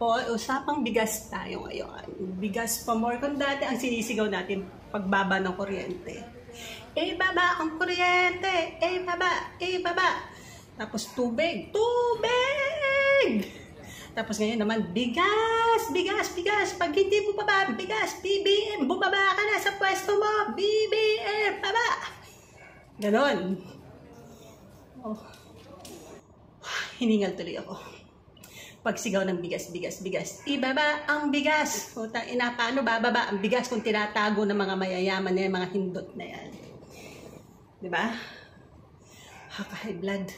po, usapang bigas tayo ngayon. Bigas pa more kung dati ang sinisigaw natin pagbaba ng kuryente. Baba ang kuryente! Baba! Tapos tubig! Tapos ngayon naman, bigas! Pag hindi mo baba, bigas, BBM, bumaba ka na sa pwesto mo, BBM, baba! Ganon. Oh. Hiningal tuloy ako. Pagsigaw ng bigas. Ibaba ang bigas. Putang ina, paano bababa ang bigas kung tinatago ng mga mayayaman na yan, mga hindot na yan? Diba? Haka-high blood.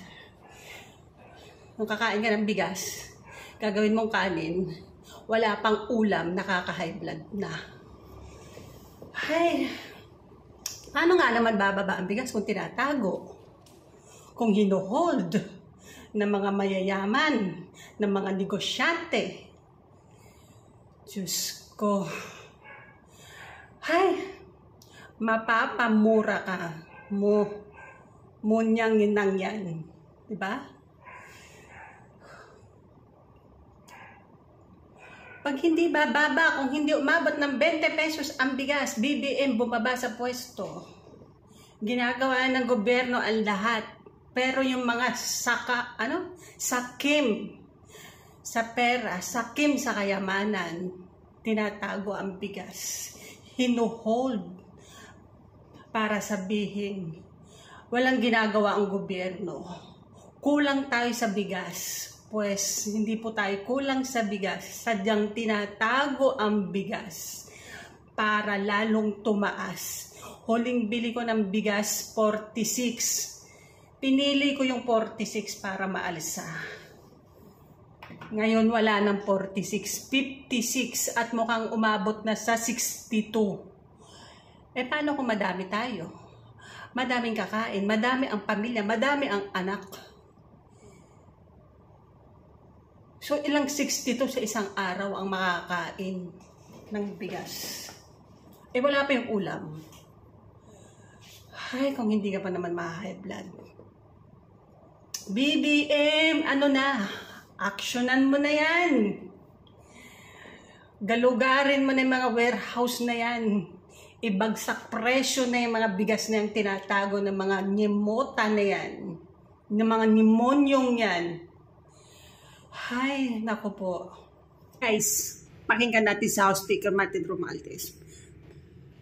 Kung kakain ka ng bigas, gagawin mong kanin, wala pang ulam, nakaka-high blood na. Ay, paano nga naman bababa ang bigas kung tinatago? Kung hinohold ng mga mayayaman, ng mga negosyante. Diyos ko. Ay, mapapamura ka mo. Munyang inang yan. Diba? Pag hindi bababa, kung hindi umabot ng 20 pesos ang bigas, BBM bumaba sa pwesto. Ginagawa ng gobyerno ang lahat. Pero yung mga sakim sa pera, sakim sa kayamanan, tinatago ang bigas. Hinuhold para sabihin, walang ginagawa ang gobyerno. Kulang tayo sa bigas. Pues, hindi po tayo kulang sa bigas. Sadyang tinatago ang bigas para lalong tumaas. Huling bili ko ng bigas, 46. Pinili ko yung 46 para maalsa. Ngayon wala ng 46, 56 at mukhang umabot na sa 62. Paano kung madami tayo? Madaming kakain, madami ang pamilya, madami ang anak. So ilang 62 sa isang araw ang makakain ng bigas. Wala pa yung ulam. Ay, kung hindi ka pa naman ma-high blood. BBM, ano na? Aksyonan mo na yan. Galugarin mo na yung mga warehouse na yan. Ibagsak presyo na yung mga bigas na yung tinatago ng mga nyemota na yan. Ng mga nimonyong yan. Hay, naku po. Guys, pakinggan natin sa House Speaker Martin Romualdez.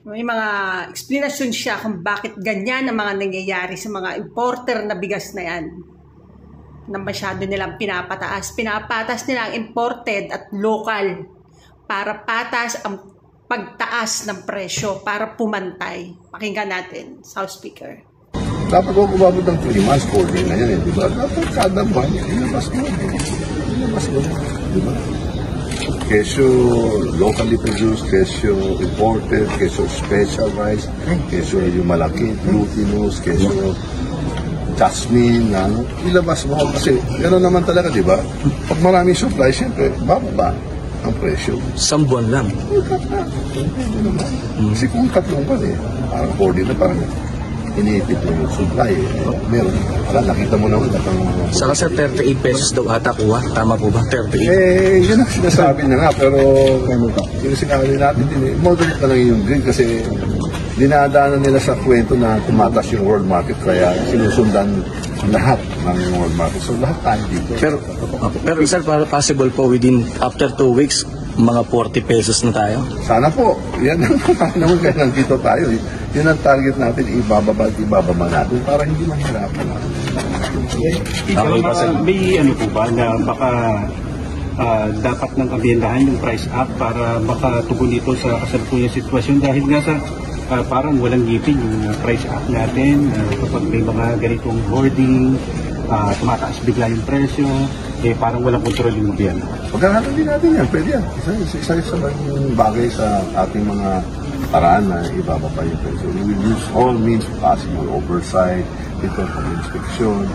May mga explanation siya kung bakit ganyan ang mga nangyayari sa mga importer na bigas na yan. Na masyado nilang pinapataas. Pinapatas nila ang imported at local para patas ang pagtaas ng presyo para pumantay. Pakinggan natin, House Speaker. Dapat kung umabot ng 3 months, 4 din na yan, di ba? Dapat kada buwan, ilabas mo, di ba? Kesyo locally produced, kesyo imported, kesyo special rice, kesyo yung malaki, glutinous, kesyo jasmine, ilabas mo kasi gano'n naman talaga, di ba? Pag maraming supply, siyempre, bababa ang presyo. Isang buwan lang. Kasi kung tatlong pa parang 40 na parang iniipit mo yung supply. Meron. Nakita mo naman. Saka sa 38 pesos daw ata kuha. Tama po ba? 38? Yun ang sinasabi na nga. Pero yung sinasabi natin din, moderate na lang yung green kasi dinadaanan nila sa kwento na tumatas yung world market kaya sinusundan lahat ng world market. So lahat tayo dito. Pero sir, para possible po within after 2 weeks, mga 40 pesos na tayo? Sana po. Yan naman kaya nandito tayo. Yun ang target natin, ibababa natin para hindi mahirapan natin. May ano po ba na baka dapat nang amyendahan yung price up para makatugon dito sa kasalukuyang sitwasyon dahil nga sa parang walang ngipin yung price up natin kapag may mga ganitong hoarding, tumataas bigla yung presyo, parang walang kontrol yung gobyerno. Pagkakatan din natin yan, pwede yan. Isa sa bagay sa ating mga paraan na ibababa yung presyo. We will use all means possible, oversight, ito pag inspeksyon.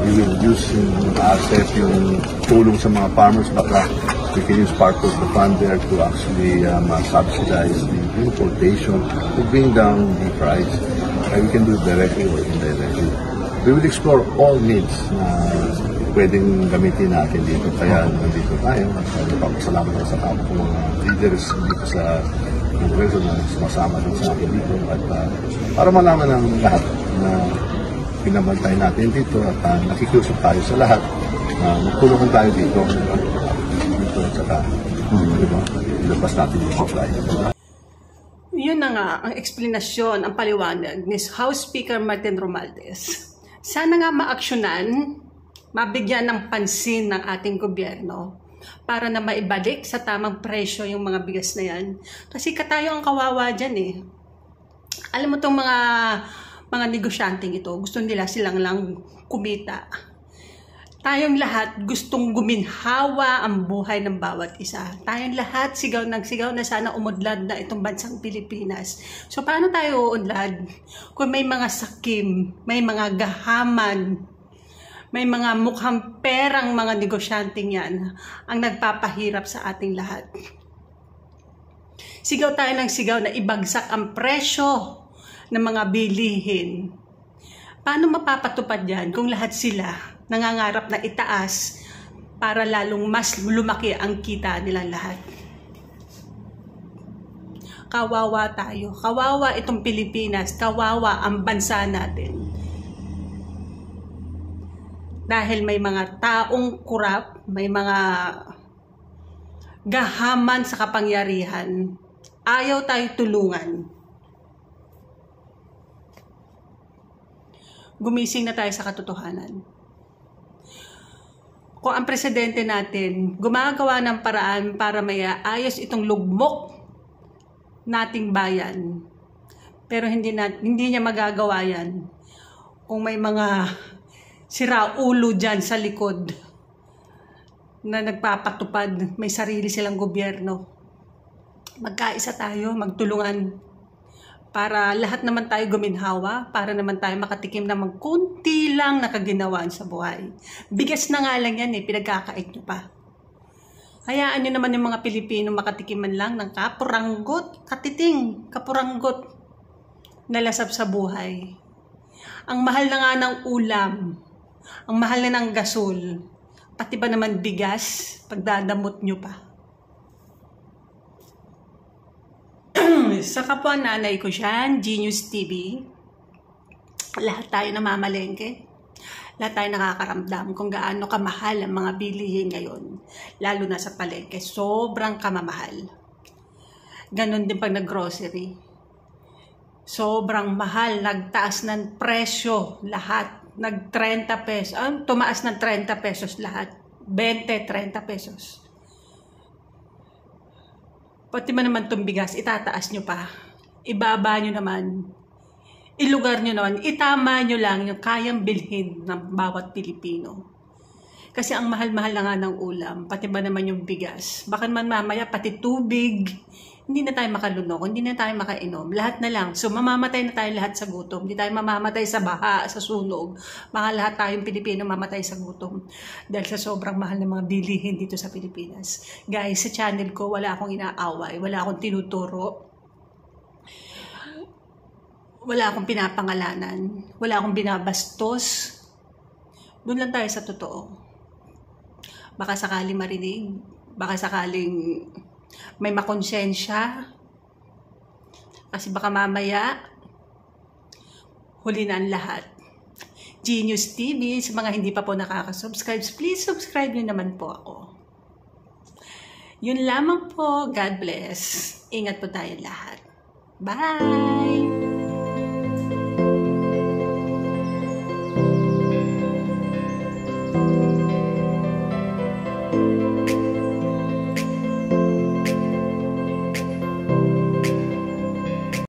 We will use yung asset, yung tulong sa mga farmers, baka we can use part of the fund there to actually subsidize the importation to bring down the price. We can do it directly or indirectly. We will explore all means na pwedeng gamitin natin dito. Kaya nandito tayo at nagpapasalamat ako sa kapwa kong mga leaders dito sa Kongreso na sumasama din sa akin dito at para malaman ng lahat na pinabantay natin dito at nakikiusap tayo sa lahat. Magtulungan tayo dito. Dito at saka ilabas natin yung supply. Yun na nga ang eksplanasyon, ang paliwanag ni House Speaker Martin Romualdez. Sana nga maaksyonan, mabigyan ng pansin ng ating gobyerno para na maibalik sa tamang presyo yung mga bigas na yan. Kasi katayo ang kawawa dyan eh. Alam mo itong mga negosyanteng ito, gusto nila silang lang kumita. Tayong lahat gustong guminhawa ang buhay ng bawat isa. Tayong lahat sigaw na sana umudlad na itong bansang Pilipinas. So paano tayo uunlad kung may mga sakim, may mga gahaman, may mga mukhang perang mga negosyanteng yan ang nagpapahirap sa ating lahat. Sigaw tayo ng sigaw na ibagsak ang presyo ng mga bilihin. Paano mapapatupad yan kung lahat sila nangangarap na itaas para lalong mas lumaki ang kita nilang lahat? Kawawa tayo. Kawawa itong Pilipinas. Kawawa ang bansa natin. Dahil may mga taong kurap, may mga gahaman sa kapangyarihan, ayaw tayo tulungan. Gumising na tayo sa katotohanan. Kung ang presidente natin gumagawa ng paraan para maiayos itong lugmok nating bayan, pero hindi niya magagawa yan kung may mga siraulo dyan sa likod na nagpapatupad, may sarili silang gobyerno. Magkaisa tayo, magtulungan para lahat naman tayo guminhawa, para naman tayo makatikim ng kunti lang na kaginawaan sa buhay. Bigas na nga lang yan eh, pinagkakait nyo pa. Hayaan nyo naman yung mga Pilipino makatikiman lang ng kapuranggot, katiting, kapuranggot na lasap sa buhay. Ang mahal na nga ng ulam, ang mahal na ng gasol, pati ba naman bigas, pagdadamot nyo pa. Sa kapwa nanay ko siyan, Genius TV, lahat tayo namamalengke, lahat tayo nakakaramdam kung gaano kamahal ang mga bilihin ngayon, lalo na sa palengke, sobrang kamamahal. Ganon din pag nag-grocery, sobrang mahal, nagtaas ng presyo lahat, nag-30 pesos, tumaas ng 30 pesos lahat, 20, 30 pesos. Pati man naman itong bigas, itataas nyo pa. Ibaba nyo naman. Ilugar nyo naman. Itama nyo lang yung kayang bilhin ng bawat Pilipino. Kasi ang mahal-mahal na nga ng ulam, pati ba naman yung bigas. Baka man mamaya, pati tubig. Hindi na tayo makalunok, hindi na tayo makainom. Lahat na lang. So mamamatay na tayo lahat sa gutom. Hindi tayo mamamatay sa baha, sa sunog. Baka lahat tayong Pilipino mamatay sa gutom. Dahil sa sobrang mahal ng mga bilihin dito sa Pilipinas. Guys, sa channel ko, wala akong inaaway. Wala akong tinuturo. Wala akong pinapangalanan. Wala akong binabastos. Doon lang tayo sa totoo. Baka sakaling marinig. Baka sakaling may makonsensya, kasi baka mamaya huli na ang lahat. Genius TV, sa mga hindi pa po nakaka-subscribe, please subscribe nyo naman po ako. Yun lamang po. God bless. Ingat po tayo lahat. Bye!